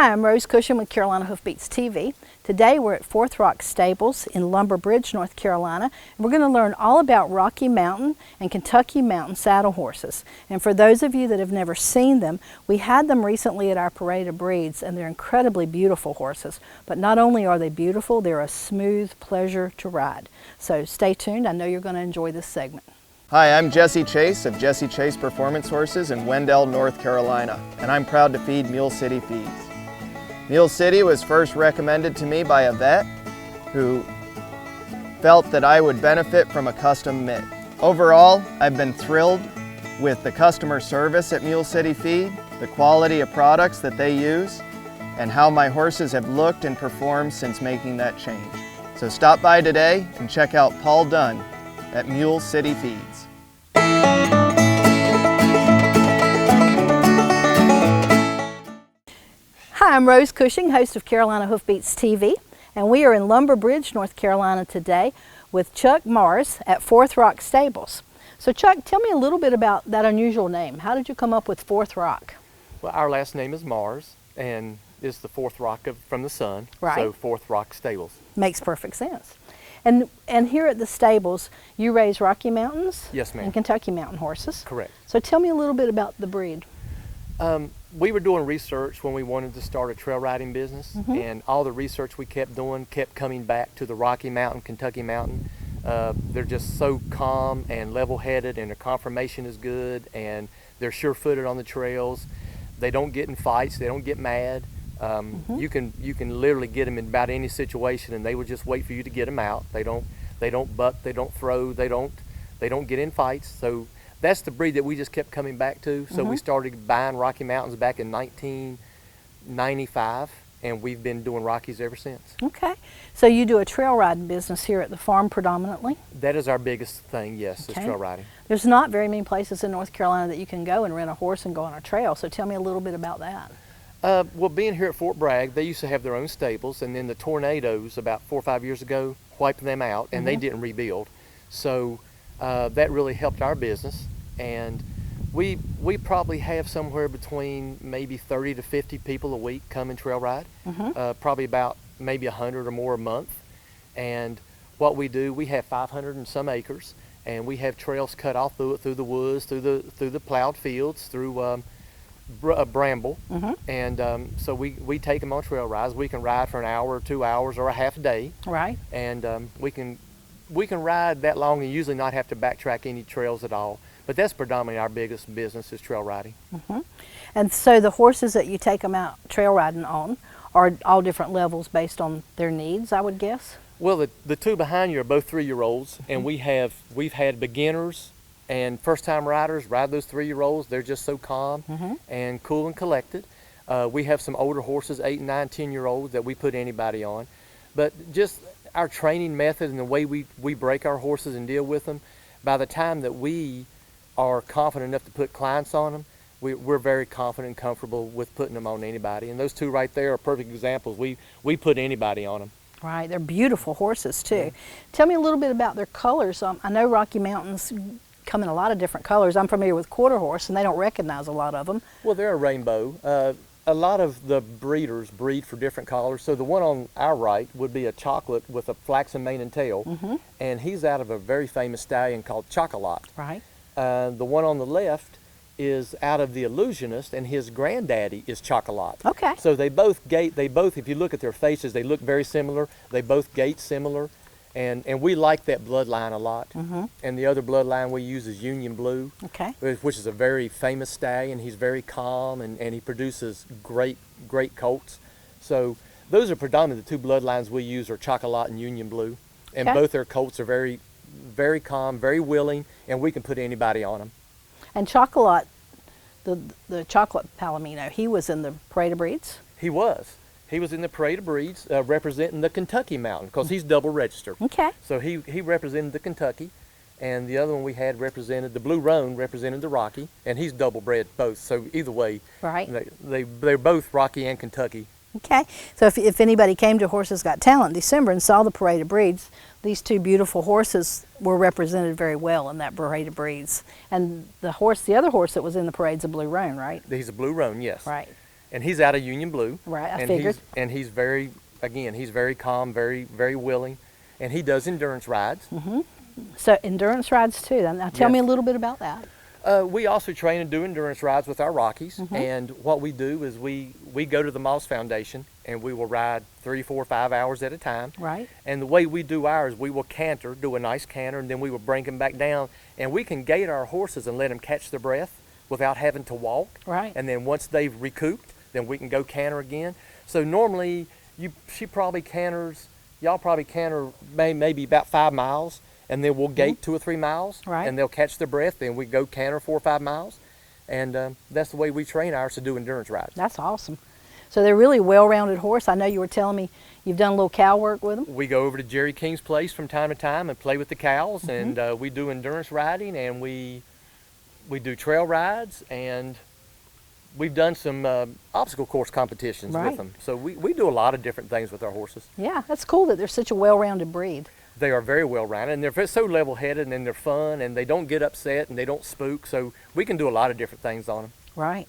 Hi, I'm Rose Cushing with Carolina Hoofbeats TV. Today we're at Fourth Rock Stables in Lumber Bridge, North Carolina. And we're going to learn all about Rocky Mountain and Kentucky Mountain saddle horses. And for those of you that have never seen them, we had them recently at our Parade of Breeds, and they're incredibly beautiful horses. But not only are they beautiful, they're a smooth pleasure to ride. So stay tuned. I know you're going to enjoy this segment. Hi, I'm Jesse Chase of Jesse Chase Performance Horses in Wendell, North Carolina, and I'm proud to feed Mule City Feeds. Mule City was first recommended to me by a vet who felt that I would benefit from a custom mitt. Overall, I've been thrilled with the customer service at Mule City Feed, the quality of products that they use, and how my horses have looked and performed since making that change. So stop by today and check out Paul Dunn at Mule City Feeds. Hi, I'm Rose Cushing, host of Carolina Hoofbeats TV, and we are in Lumber Bridge, North Carolina today with Chuck Mars at Fourth Rock Stables. So Chuck, tell me a little bit about that unusual name. How did you come up with Fourth Rock? Well, our last name is Mars, and it's the fourth rock from the sun, right. So Fourth Rock Stables. Makes perfect sense. And here at the stables, you raise Rocky Mountains? Yes, ma'am. And Kentucky Mountain horses? Correct. So tell me a little bit about the breed. We were doing research when we wanted to start a trail riding business, and all the research we kept doing kept coming back to the Rocky Mountain, Kentucky Mountain. They're just so calm and level-headed, and their conformation is good, and they're sure-footed on the trails. They don't get in fights. They don't get mad. You can literally get them in about any situation, and they will just wait for you to get them out. They don't buck. They don't throw. They don't get in fights. So that's the breed that we just kept coming back to. So we started buying Rocky Mountains back in 1995, and we've been doing Rockies ever since. Okay. So you do a trail riding business here at the farm predominantly? That is our biggest thing, yes, is trail riding. There's not very many places in North Carolina that you can go and rent a horse and go on a trail, so tell me a little bit about that. Well, being here at Fort Bragg, they used to have their own stables, and then the tornadoes about 4 or 5 years ago wiped them out, and they didn't rebuild. So that really helped our business, and we probably have somewhere between maybe 30 to 50 people a week come and trail ride, probably about maybe 100 or more a month. And what we do, we have 500 and some acres, and we have trails cut off through the woods, through the plowed fields, through bramble, and so we take them on trail rides. We can ride for an hour or 2 hours or a half a day, right? And we can ride that long and usually not have to backtrack any trails at all. But that's predominantly our biggest business, is trail riding. And so the horses that you take them out trail riding on are all different levels based on their needs, I would guess? Well, the two behind you are both 3-year-olds, and we've had beginners and first-time riders ride those 3-year-olds. They're just so calm and cool and collected. We have some older horses, 8, 9, 10-year-olds that we put anybody on. But just our training method and the way we break our horses and deal with them, by the time that we are confident enough to put clients on them, we're very confident and comfortable with putting them on anybody. And those two right there are perfect examples. We put anybody on them. Right, they're beautiful horses too. Tell me a little bit about their colors. I know Rocky Mountains come in a lot of different colors. I'm familiar with quarter horse, and they don't recognize a lot of them. Well, they're a rainbow. A lot of the breeders breed for different colors. So the one on our right would be a chocolate with a flaxen mane and tail, and he's out of a very famous stallion called Chocolat. Right. The one on the left is out of the Illusionist, and his granddaddy is Chocolat. Okay. So they both, if you look at their faces, they look very similar. They both gait similar. And we like that bloodline a lot. And the other bloodline we use is Union Blue, which is a very famous stallion. He's very calm, and he produces great colts. So those are predominantly the two bloodlines we use, are Chocolat and Union Blue. And both their colts are very, very calm, very willing, and we can put anybody on them. And Chocolat, the chocolate Palomino, he was in the Parade of Breeds? He was. He was in the Parade of Breeds representing the Kentucky Mountain, because he's double registered. Okay. So he represented the Kentucky, and the other one we had represented, the Blue Roan represented the Rocky, and he's double bred both. So either way, right. They're both Rocky and Kentucky. Okay. So if anybody came to Horses Got Talent in December and saw the Parade of Breeds, these two beautiful horses were represented very well in that Parade of Breeds. And the other horse that was in the parade's a Blue Roan, right? He's a Blue Roan, yes. Right. and he's out of Union Blue. Right, I and figured. He's very, again, he's very calm, very, very willing, and he does endurance rides. So endurance rides too. Now tell me a Yes. little bit about that. We also train and do endurance rides with our Rockies, and what we do is we go to the Moss Foundation and we will ride 3, 4, 5 hours at a time. Right. And the way we do ours, we will canter, do a nice canter, and then we will bring them back down, and we can gait our horses and let them catch their breath without having to walk. Right. And then once they've recouped, then we can go canter again. So normally, y'all probably canter maybe about 5 miles, and then we'll gate 2 or 3 miles, Right. and they'll catch their breath, then we go canter 4 or 5 miles, and that's the way we train ours to do endurance rides. That's awesome. So they're really well-rounded horse. I know you were telling me you've done a little cow work with them. We go over to Jerry King's place from time to time and play with the cows, and we do endurance riding, and we do trail rides, and we've done some obstacle course competitions Right. with them. So we do a lot of different things with our horses. Yeah, that's cool that they're such a well-rounded breed. They are very well rounded, and they're so level-headed, and they're fun, and they don't get upset, and they don't spook, so we can do a lot of different things on them. Right.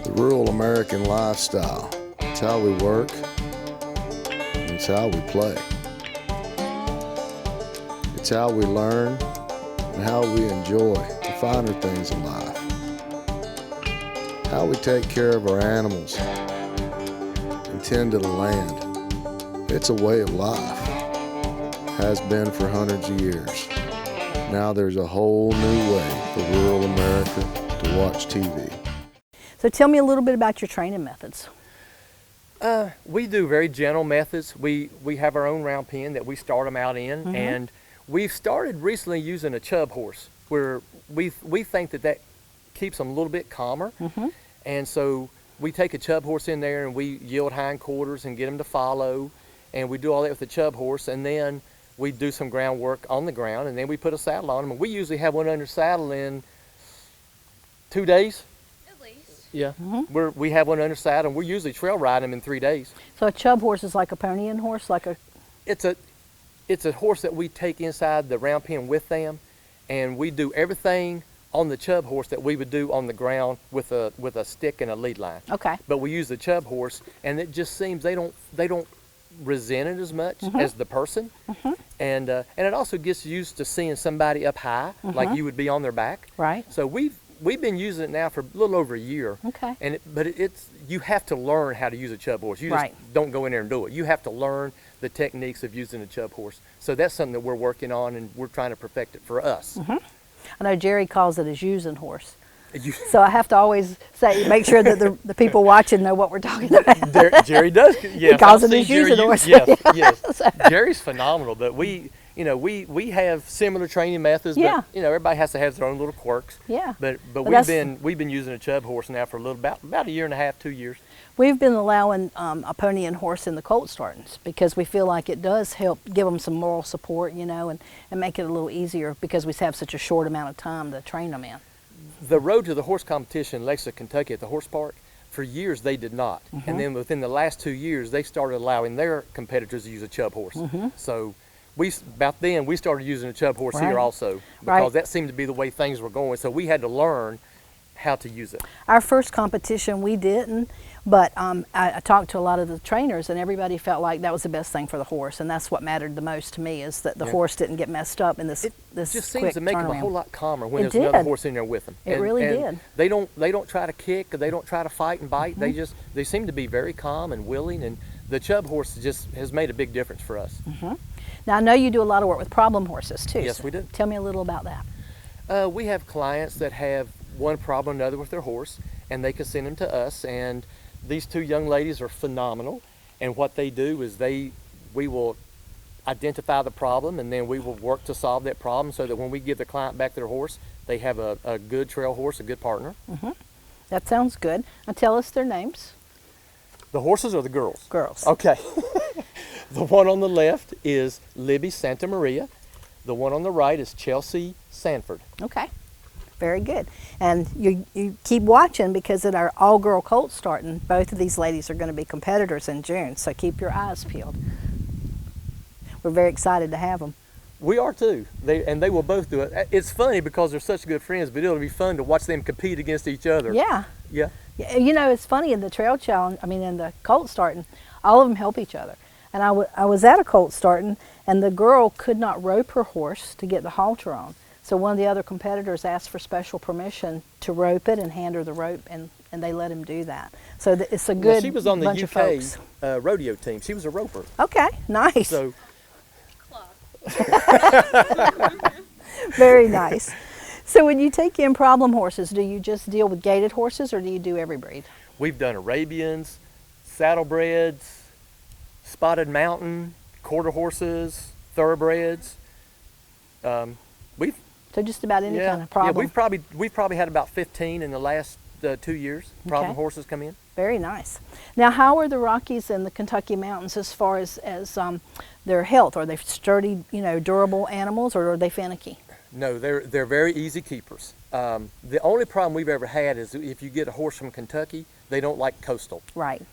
The rural American lifestyle. It's how we work, and it's how we play. It's how we learn and how we enjoy the finer things in life. How we take care of our animals and tend to the land. It's a way of life. Has been for hundreds of years. Now there's a whole new way for rural America to watch TV. So tell me a little bit about your training methods. We do very gentle methods. We have our own round pen that we start them out in, and we've started recently using a chub horse, where we think that keeps them a little bit calmer. And so we take a chub horse in there and we yield hindquarters and get them to follow, and we do all that with the chub horse, and then we do some groundwork on the ground, and then we put a saddle on them, and we usually have one under saddle in 2 days. Yeah, we have one under saddle, and we usually trail ride them in 3 days. So a chub horse is like a pony-in horse, like a... It's a horse that we take inside the round pen with them, and we do everything on the chub horse that we would do on the ground with a stick and a lead line. Okay. But we use the chub horse, and it just seems they don't resent it as much as the person, and it also gets used to seeing somebody up high, like you would be on their back. Right. So we've been using it now for a little over a year. Okay. And it's you have to learn how to use a chub horse. You just Right. don't go in there and do it. You have to learn the techniques of using a chub horse. So that's something that we're working on, and we're trying to perfect it for us. I know Jerry calls it his using horse. You- So I have to always make sure that the people watching know what we're talking about. Jerry does. Yes, calls I've it his seen Jerry using use- horse. Yes. Jerry's phenomenal, but we have similar training methods. Yeah. But everybody has to have their own little quirks. Yeah. But that's- we've been using a chub horse now for about a year and a half, 2 years. We've been allowing a pony and horse in the colt startings because we feel like it does help give them some moral support, and make it a little easier because we have such a short amount of time to train them in. The road to the horse competition in Lexington, Kentucky at the horse park, for years they did not. And then within the last 2 years, they started allowing their competitors to use a chub horse. So about then we started using a chub horse Right. here also, because that seemed to be the way things were going. So we had to learn how to use it. Our first competition we didn't, but I talked to a lot of the trainers and everybody felt like that was the best thing for the horse, and that's what mattered the most to me, is that the horse didn't get messed up in this Just quick seems to make them a turnaround. whole lot calmer when It there's another did. horse in there with them. It really did. They don't try to kick, they don't try to fight and bite. They seem to be very calm and willing, and the chub horse just has made a big difference for us. Now I know you do a lot of work with problem horses too. Yes, so we do. Tell me a little about that. We have clients that have one problem or another with their horse, and they can send them to us, and these two young ladies are phenomenal, and what they do is we will identify the problem, and then we will work to solve that problem so that when we give the client back their horse, they have a good trail horse, a good partner. That sounds good. Now tell us their names. The horses or the girls? Girls. Okay. The one on the left is Libby Santa Maria. The one on the right is Chelsea Sanford. Okay. Very good. And you keep watching, because at our all-girl colt starting, both of these ladies are going to be competitors in June, so keep your eyes peeled. We're very excited to have them. We are too. They will both do it. It's funny because they're such good friends, but it'll be fun to watch them compete against each other. Yeah. Yeah. You know, it's funny, in the trail challenge, in the colt starting, all of them help each other. And I was at a colt starting, and the girl could not rope her horse to get the halter on. So one of the other competitors asked for special permission to rope it and hand her the rope, and they let him do that. So it's a good bunch of folks. She was on the UK rodeo team. She was a roper. Okay, nice. So. Very nice. So when you take in problem horses, do you just deal with gaited horses, or do you do every breed? We've done Arabians, saddlebreds, spotted mountain, quarter horses, thoroughbreds. So just about any kind of problem. Yeah, we've probably had about 15 in the last 2 years. Problem horses come in. Very nice. Now, how are the Rockies and the Kentucky Mountains as far as their health? Are they sturdy, durable animals, or are they finicky? No, they're very easy keepers. The only problem we've ever had is if you get a horse from Kentucky, they don't like coastal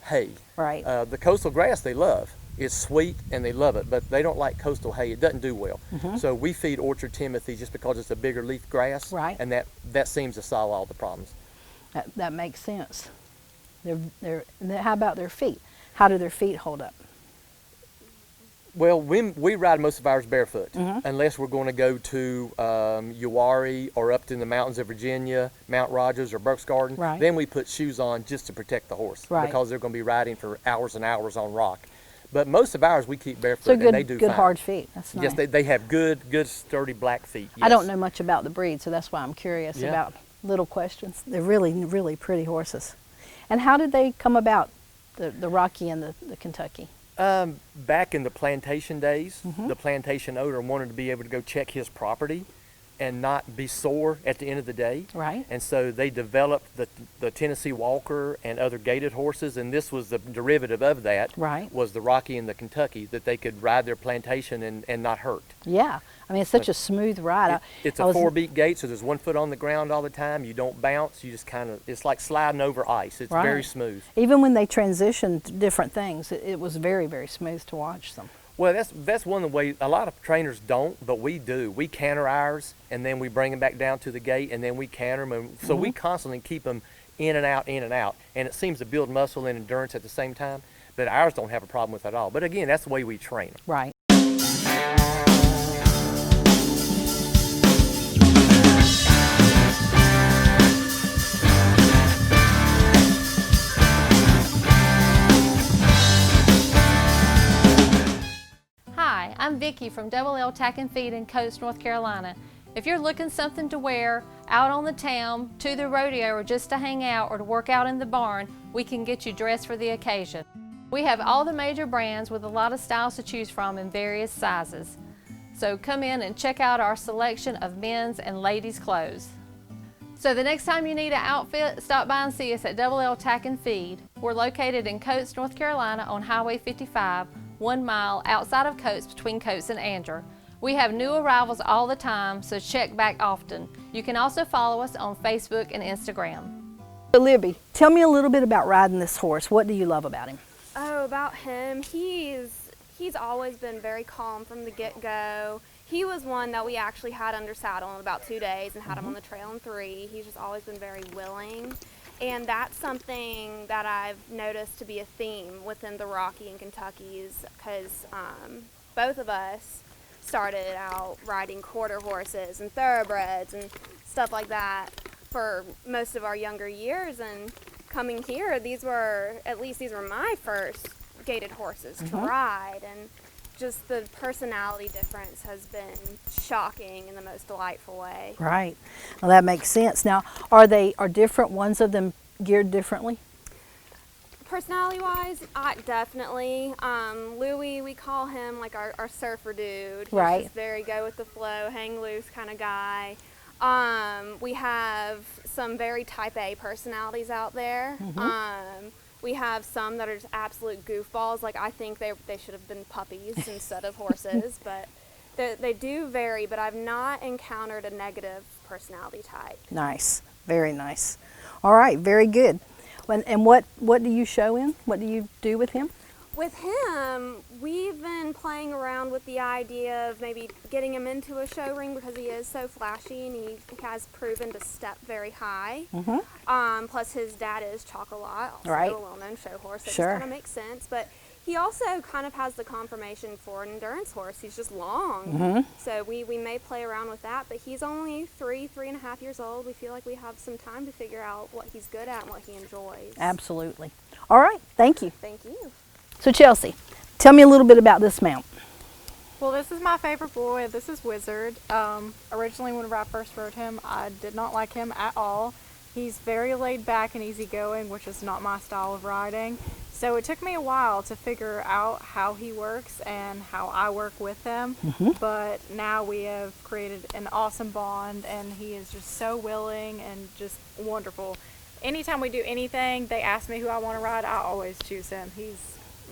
hay. Right. The coastal grass they love. It's sweet and they love it, but they don't like coastal hay. It doesn't do well. So we feed Orchard Timothy just because it's a bigger leaf grass, and that seems to solve all the problems. That makes sense. How about their feet? How do their feet hold up? Well, we ride most of ours barefoot, unless we're going to go to Uwharrie or up in the mountains of Virginia, Mount Rogers or Burke's Garden. Then we put shoes on just to protect the horse, because they're going to be riding for hours and hours on rock. But most of ours we keep barefoot, so good, and they do good fine. hard feet. That's nice. Yes, they have good sturdy black feet. Yes. I don't know much about the breed, so that's why I'm curious about little questions. They're really, really pretty horses. And how did they come about, the Rocky and the Kentucky? Back in the plantation days, the plantation owner wanted to be able to go check his property and not be sore at the end of the day. And so they developed the Tennessee Walker and other gaited horses, and this was the derivative of that, was the Rocky and the Kentucky, that they could ride their plantation and not hurt. Yeah, it's such a smooth ride. It's a 4-beat gait, so there's 1 foot on the ground all the time. You don't bounce, you just it's like sliding over ice. It's very smooth. Even when they transitioned to different things, it was very, very smooth to watch them. Well, that's one of the ways. A lot of trainers don't, but we do. We canter ours, and then we bring them back down to the gate, and then we canter them. And so we constantly keep them in and out, and it seems to build muscle and endurance at the same time. But ours don't have a problem with it at all. But again, that's the way we train them. Right. I'm Vicki from Double L Tack and Feed in Coates, North Carolina. If you're looking something to wear out on the town, to the rodeo, or just to hang out or to work out in the barn, we can get you dressed for the occasion. We have all the major brands with a lot of styles to choose from in various sizes. So come in and check out our selection of men's and ladies' clothes. So the next time you need an outfit, stop by and see us at Double L Tack and Feed. We're located in Coates, North Carolina on Highway 55, 1 mile outside of Coates between Coates and Andrew. We have new arrivals all the time, so check back often. You can also follow us on Facebook and Instagram. So Libby, tell me a little bit about riding this horse. What do you love about him? Oh, about him, he's always been very calm from the get-go. He was one that we actually had under saddle in about 2 days and had him on the trail in 3. He's just always been very willing. And that's something that I've noticed to be a theme within the Rocky and Kentuckys, because both of us started out riding quarter horses and thoroughbreds and stuff like that for most of our younger years. And coming here, these were my first gaited horses to ride, and just the personality difference has been shocking in the most delightful way. Right. Well, that makes sense. Now, are different ones of them geared differently? Personality-wise, definitely. Louie, we call him like our surfer dude. He's just very go with the flow, hang loose kind of guy. We have some very type A personalities out there. We have some that are just absolute goofballs. Like, I think they should have been puppies instead of horses, but They do vary, but I've not encountered a negative personality type. Nice, very nice. All right, very good. And what do you show him? What do you do with him? With him, we've been playing around with the idea of maybe getting him into a show ring because he is so flashy and he has proven to step very high. Plus his dad is Chocolat, also Right. a well-known show horse, so Sure. it kind of makes sense. But he also kind of has the conformation for an endurance horse. He's just long. So we may play around with that, but he's only 3.5 years old. We feel like we have some time to figure out what he's good at and what he enjoys. Absolutely. All right, thank you. Thank you. So Chelsea, tell me a little bit about this mount. Well, this is my favorite boy. This is Wizard. Originally, whenever I first rode him, I did not like him at all. He's very laid back and easygoing, which is not my style of riding. So it took me a while to figure out how he works and how I work with him. But now we have created an awesome bond, and he is just so willing and just wonderful. Anytime we do anything, they ask me who I want to ride, I always choose him. He's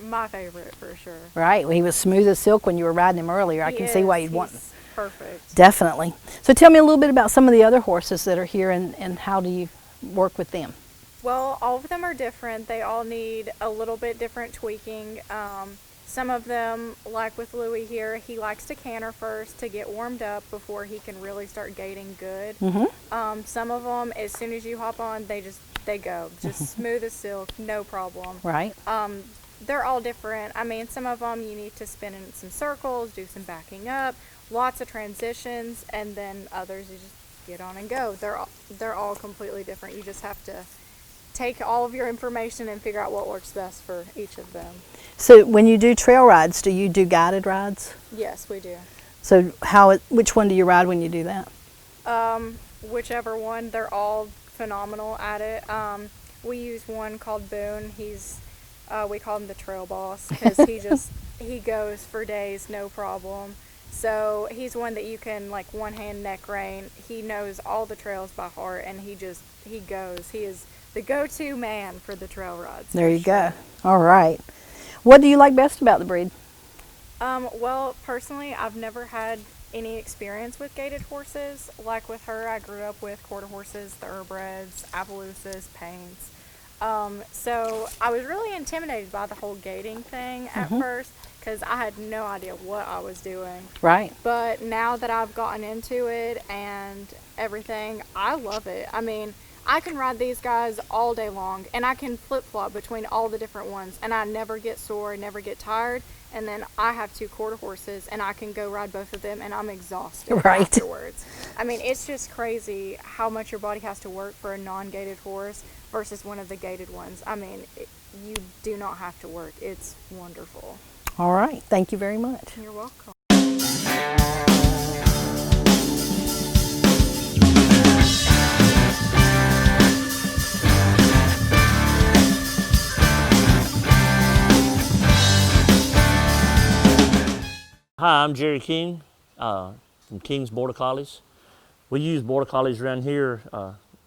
my favorite for sure. Right, well, he was smooth as silk when you were riding him earlier. I can see why you'd want him. Perfect. Definitely. So tell me a little bit about some of the other horses that are here and how do you work with them? Well, all of them are different. They all need a little bit different tweaking. Some of them, like with Louie here, he likes to canter first to get warmed up before he can really start gaiting good. Some of them, as soon as you hop on, they go. Just smooth as silk, no problem. Right. They're all different. I mean, some of them you need to spin in some circles, do some backing up, lots of transitions, and then others you just get on and go. They're all completely different. You just have to take all of your information and figure out what works best for each of them. So when you do trail rides, do you do guided rides? Yes, we do. So which one do you ride when you do that? Whichever one. They're all phenomenal at it. We use one called Boone. We call him the trail boss because he goes for days, no problem. So he's one that you can like one hand neck rein. He knows all the trails by heart, and he goes. He is the go-to man for the trail rides. There you go. All right. What do you like best about the breed? Well, personally, I've never had any experience with gaited horses. Like with her, I grew up with quarter horses, thoroughbreds, Appaloosas, Paints. So I was really intimidated by the whole gating thing at first because I had no idea what I was doing. Right. But now that I've gotten into it and everything, I love it. I mean, I can ride these guys all day long, and I can flip-flop between all the different ones, and I never get sore, never get tired. And then I have 2 quarter horses, and I can go ride both of them, and I'm exhausted afterwards. I mean, it's just crazy how much your body has to work for a non-gated horse versus one of the gated ones. I mean, you do not have to work. It's wonderful. All right. Thank you very much. You're welcome. Hi, I'm Jerry King from King's Border Collies. We use Border Collies around here.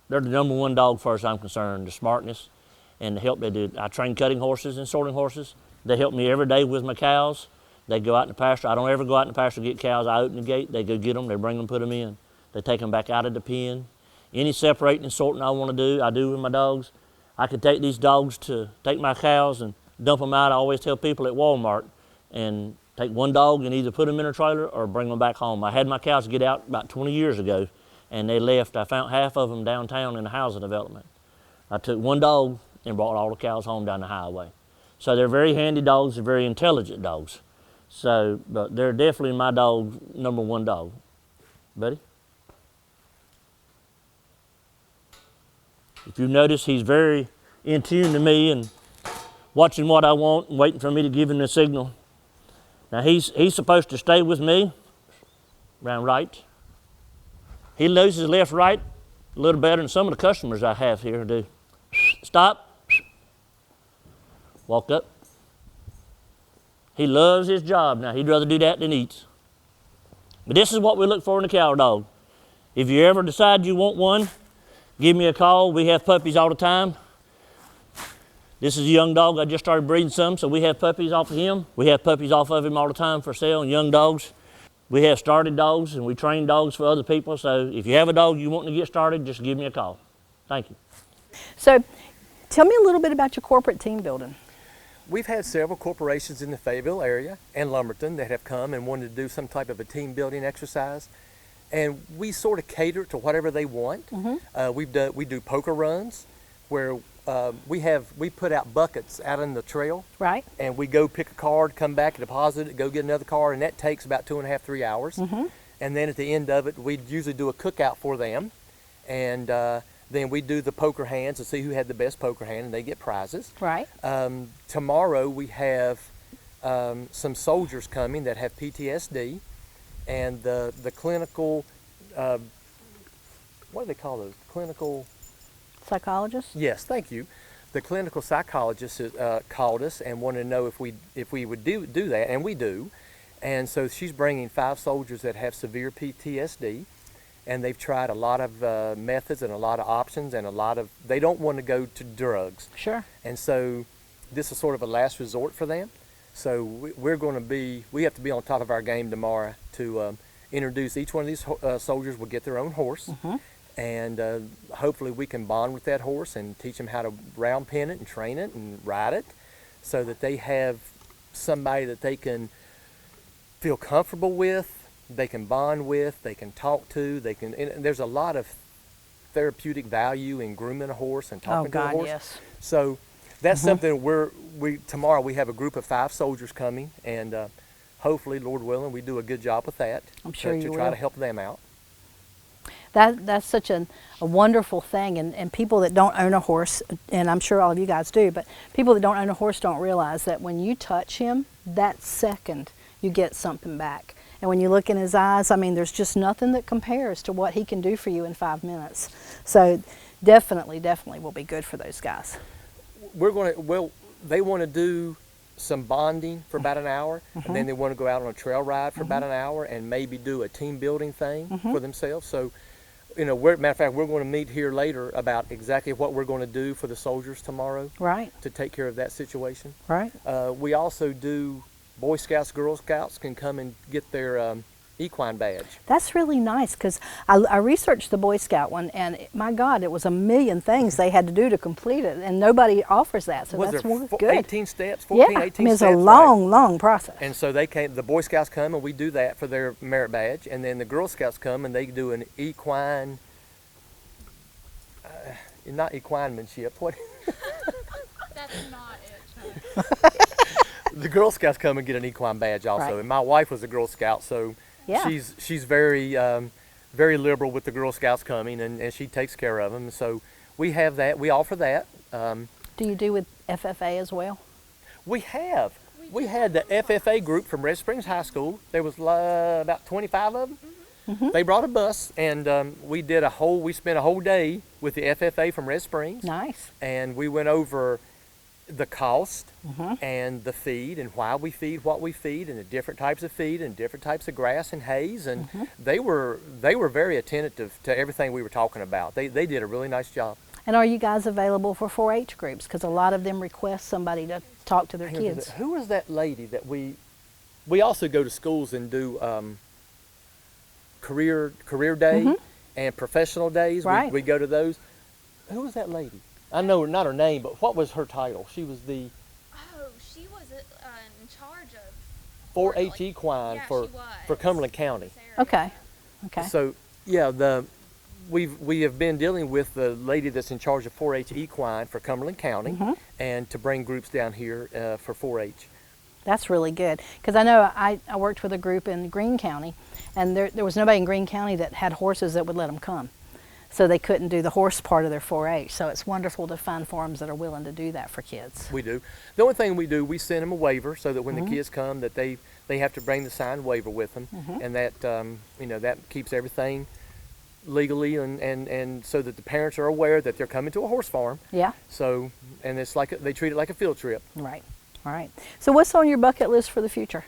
They're the #1 dog, as far as I'm concerned, the smartness and the help they do. I train cutting horses and sorting horses. They help me every day with my cows. They go out in the pasture. I don't ever go out in the pasture to get cows. I open the gate, they go get them, they bring them, put them in. They take them back out of the pen. Any separating and sorting I want to do, I do with my dogs. I could take these dogs to take my cows and dump them out. I always tell people at Walmart, and take one dog and either put them in a trailer or bring them back home. I had my cows get out about 20 years ago, and they left. I found half of them downtown in a housing development. I took one dog and brought all the cows home down the highway. So they're very handy dogs, they're very intelligent dogs. So, but they're definitely my dog, #1 dog. Buddy? If you notice, he's very in tune to me and watching what I want and waiting for me to give him the signal. Now he's supposed to stay with me around right. He knows his left right a little better than some of the customers I have here do. Stop. Walk up. He loves his job. Now he'd rather do that than eat. But this is what we look for in a cow dog. If you ever decide you want one, give me a call. We have puppies all the time. This is a young dog. I just started breeding some, so we have puppies off of him. We have puppies off of him all the time for sale, and young dogs. We have started dogs and we train dogs for other people. So if you have a dog you want to get started, just give me a call. Thank you. So tell me a little bit about your corporate team building. We've had several corporations in the Fayetteville area and Lumberton that have come and wanted to do some type of a team building exercise. And we sort of cater to whatever they want. We do poker runs where we put out buckets out in the trail. Right. And we go pick a card, come back, deposit it, go get another card, and that takes about 2.5, 3 hours. And then at the end of it, we usually do a cookout for them. And then we do the poker hands to see who had the best poker hand, and they get prizes. Right. Tomorrow we have some soldiers coming that have PTSD. And the clinical, what do they call those? Clinical Psychologist? Yes, thank you. The clinical psychologist called us and wanted to know if we would do that, and we do. And so she's bringing 5 soldiers that have severe PTSD, and they've tried a lot of methods and a lot of options and they don't want to go to drugs. Sure. And so this is sort of a last resort for them. So we have to be on top of our game tomorrow to introduce each one of these soldiers will get their own horse. And hopefully we can bond with that horse and teach them how to round pen it and train it and ride it so that they have somebody that they can feel comfortable with, they can bond with, they can talk to, and there's a lot of therapeutic value in grooming a horse and talking to a horse. Yes. So that's something tomorrow we have a group of 5 soldiers coming, and hopefully, Lord willing, we do a good job with that. I'm sure you to will. try to help them out. That's such a wonderful thing, and people that don't own a horse, and I'm sure all of you guys do, but people that don't own a horse don't realize that when you touch him, that second you get something back. And when you look in his eyes, I mean, there's just nothing that compares to what he can do for you in 5 minutes. So definitely will be good for those guys. They want to do some bonding for about an hour, and then they want to go out on a trail ride for about an hour and maybe do a team building thing for themselves. So, matter of fact, we're going to meet here later about exactly what we're going to do for the soldiers tomorrow. Right. To take care of that situation. Right. We also do Boy Scouts, Girl Scouts can come and get their equine badge. That's really nice because I researched the Boy Scout one, and my God, it was a million things they had to do to complete it, and nobody offers that, so that's good. 18 steps, 14, 18 steps? I mean, it's a long long process. And so the Boy Scouts come and we do that for their merit badge, and then the Girl Scouts come and they do an equine, not equinemanship, what? That's not it. The Girl Scouts come and get an equine badge also, Right. and my wife was a Girl Scout, so Yeah. she's very very liberal with the Girl Scouts coming, and she takes care of them. So we have that. We offer that. Do you do with FFA as well? We have. We had the FFA group from Red Springs High School. There was about 25 of them. They brought a bus, and we spent a whole day with the FFA from Red Springs. Nice. And we went over the cost and the feed and why we feed what we feed and the different types of feed and different types of grass and hays, and they were very attentive to everything we were talking about. They did a really nice job. And are you guys available for 4-H groups? Because a lot of them request somebody to talk to their kids. Who was that lady that we also go to schools and do career day and professional days. Right. We go to those. Who was that lady? I know not her name, but what was her title? She was the Oh, she was in charge of 4-H equine yeah, for she was. Cumberland County. Sarah. Okay. Okay. So yeah, we have been dealing with the lady that's in charge of 4-H equine for Cumberland County, and to bring groups down here for 4-H. That's really good. Because I know I worked with a group in Greene County, and there was nobody in Greene County that had horses that would let them come. So they couldn't do the horse part of their 4-H. So it's wonderful to find forums that are willing to do that for kids. We do. The only thing we do, we send them a waiver so that when the kids come, that they have to bring the signed waiver with them, and that that keeps everything legally and so that the parents are aware that they're coming to a horse farm. Yeah. So and it's like they treat it like a field trip. Right. All right. So what's on your bucket list for the future?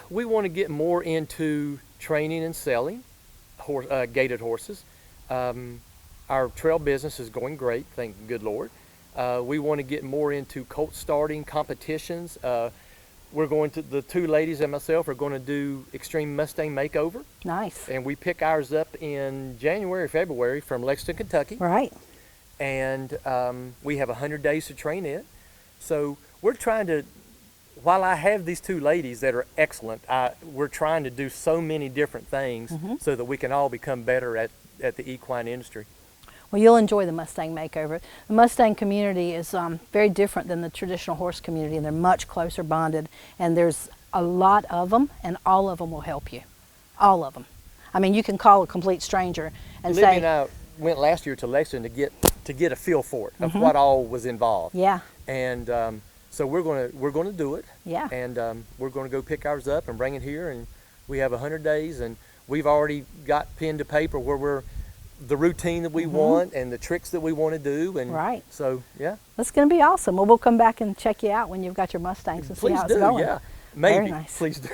We want to get more into training and selling gated horses. Our trail business is going great, thank the good Lord. We want to get more into colt starting competitions. we're going to, the two ladies and myself are going to do Extreme Mustang Makeover. Nice. And we pick ours up in January, February from Lexington, Kentucky. Right. And we have 100 days to train it. So we're trying to, while I have these two ladies that are excellent, we're trying to do so many different things so that we can all become better at the equine industry. Well, you'll enjoy the Mustang Makeover. The Mustang community is very different than the traditional horse community, and they're much closer bonded, and there's a lot of them, and all of them will help you. All of them. I mean, you can call a complete stranger and Libby say... and I went last year to Lexington to get a feel for it, of what all was involved. Yeah. And so we're gonna do it. Yeah. And we're gonna go pick ours up and bring it here, and we have 100 days, and we've already got pen to paper where we're the routine that we want and the tricks that we want to do, and right. So yeah, that's going to be awesome. Well, we'll come back and check you out when you've got your Mustangs and see how it's going. Yeah, maybe. Very nice. Please do.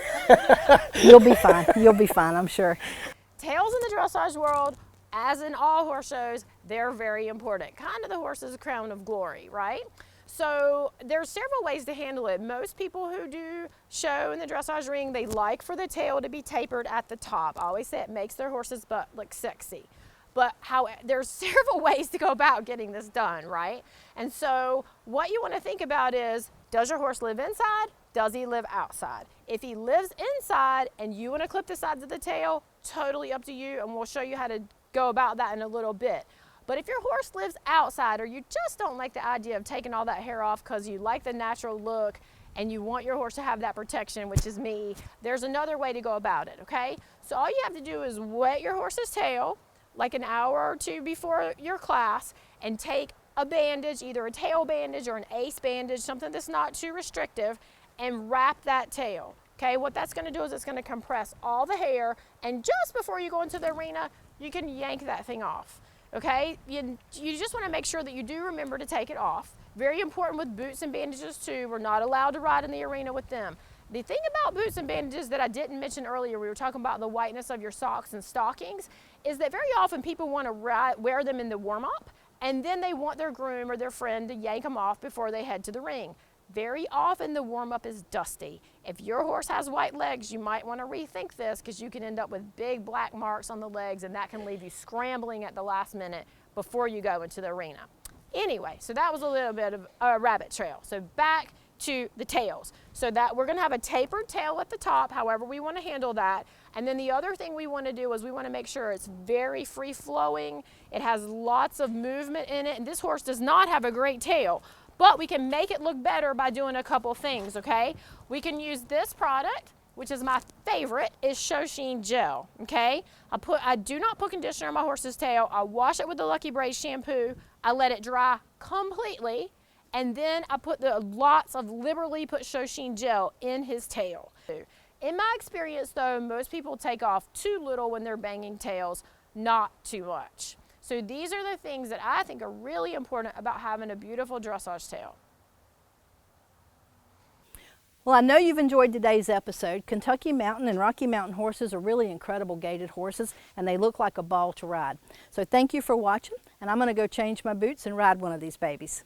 You'll be fine. You'll be fine, I'm sure. Tails in the dressage world, as in all horse shows, they're very important. Kind of the horse's crown of glory, right? So there's several ways to handle it. Most people who do show in the dressage ring, they like for the tail to be tapered at the top. I always say it makes their horse's butt look sexy. But there's several ways to go about getting this done, right? And so what you want to think about is, does your horse live inside? Does he live outside? If he lives inside and you want to clip the sides of the tail, totally up to you, and we'll show you how to go about that in a little bit. But if your horse lives outside, or you just don't like the idea of taking all that hair off because you like the natural look and you want your horse to have that protection, which is me, there's another way to go about it, okay? So all you have to do is wet your horse's tail, like an hour or two before your class, and take a bandage, either a tail bandage or an ace bandage, something that's not too restrictive, and wrap that tail. Okay, what that's going to do is it's going to compress all the hair, and just before you go into the arena, you can yank that thing off. Okay, you just want to make sure that you do remember to take it off. Very important with boots and bandages too. We're not allowed to ride in the arena with them. The thing about boots and bandages that I didn't mention earlier, we were talking about the whiteness of your socks and stockings, is that very often people want to wear them in the warm-up, and then they want their groom or their friend to yank them off before they head to the ring. Very often the warm-up is dusty. If your horse has white legs, you might want to rethink this, because you can end up with big black marks on the legs, and that can leave you scrambling at the last minute before you go into the arena. Anyway, so that was a little bit of a rabbit trail. So back to the tails. So that we're going to have a tapered tail at the top, however we want to handle that. And then the other thing we want to do is we want to make sure it's very free flowing. It has lots of movement in it. And this horse does not have a great tail, but we can make it look better by doing a couple things, okay? We can use this product, which is my favorite, is Shoshin Gel, okay? I do not put conditioner on my horse's tail. I wash it with the Lucky Braid shampoo. I let it dry completely. And then I put liberally put Shoshin Gel in his tail. In my experience though, most people take off too little when they're banging tails, not too much. So these are the things that I think are really important about having a beautiful dressage tail. Well, I know you've enjoyed today's episode. Kentucky Mountain and Rocky Mountain horses are really incredible gaited horses, and they look like a ball to ride. So thank you for watching, and I'm going to go change my boots and ride one of these babies.